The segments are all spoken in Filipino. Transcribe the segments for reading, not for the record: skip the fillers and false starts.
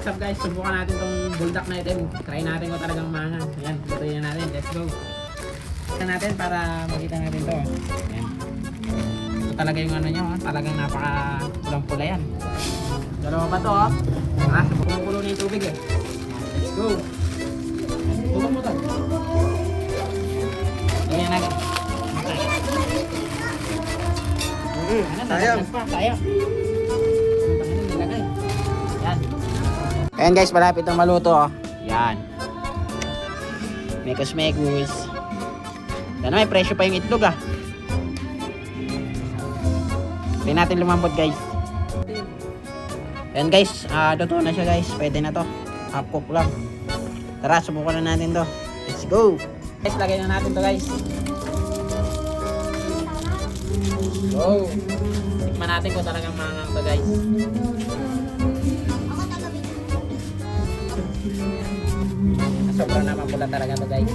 What's up guys? Subukan natin tong buldak na item. Try natin kung talagang maangang. Ayan, lutuin na natin. Let's go. Ito natin para makita natin to. Ayan. Ito talaga yung ano nyo. Talagang napaka pulang-pula yan. Dalawa pa to. Kumukulo na yung tubig eh. Let's go. Tubig mo to. Ayan natin. Sayang. Sayang. Yan. Ayan guys, malapit na maluto oh. Yan. Mekos-mekos. Sana may presyo pa yung itlog ah. Pwede natin lumambot guys. Ayan guys, luto na siya guys. Pwede na to. Half cook lang. Tara, subukan na natin to. Let's go. Guys, lagay na natin to guys. Go. Tikman natin kung talagang mangang to guys. Sobrang naman pula talaga to guys.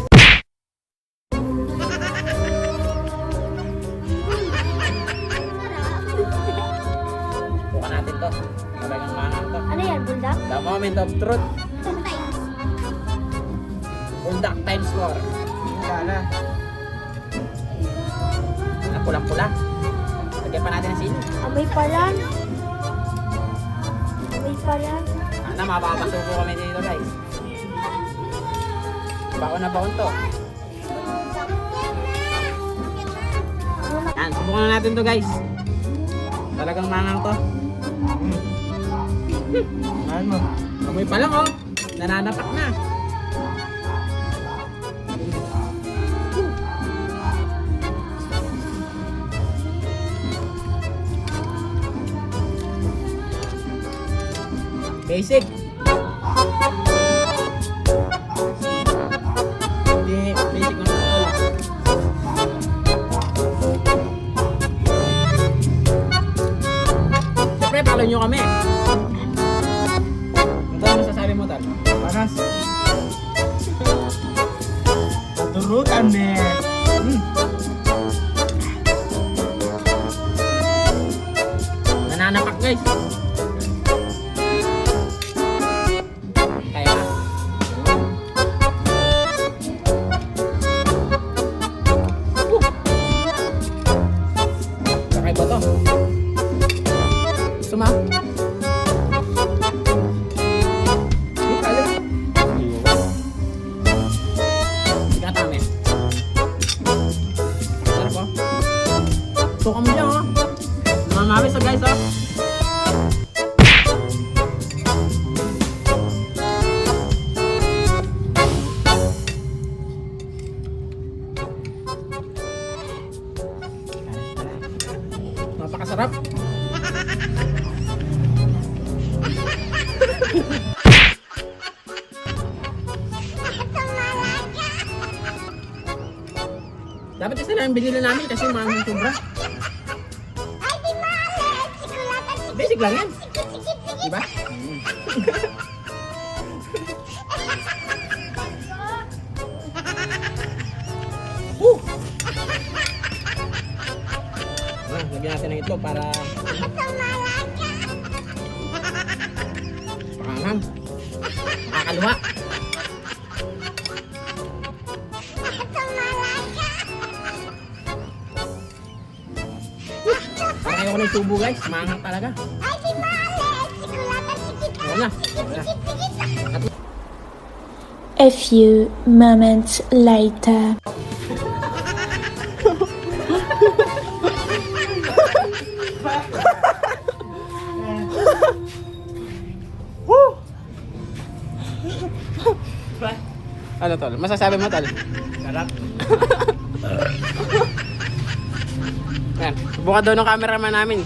Bukan natin to. Talagang manang to. Ano yan, buldak? The moment of truth. Buldak times 4. Wala. Pulang-pula. Lagyan pa natin ng sili. Amoy pa yan. Amoy pa yan. Ano, mapapasuko kami dito guys. Baon na baon to. Yan, subukan na natin to guys. Talagang mangang to. Ano? Amoy pa lang oh. Nananapak na. Basic. Hindi, basic ko na ito. Siyempre, follow nyo kami. Ito ang masasabi mo, Tal? Panas. Turutan eh. Nananapak guys. Kaya sakay ba to? Gusto mo? Ikatami. Sarap po. Suka mo dyan oh. Mamami sa guys oh. Napakasarap. Dapat isa lang binili namin kasi mahal sobra. Basic lang yan. Diba? Lagyan natin ng itlog para pakanghang. Makakaluha. Parang ayoko na yung tubo guys. Maanghang talaga. Wala. A few moments later. Ano tol? Masasabi mo tol? Sarap. Yan. Subukan daw ng cameraman namin.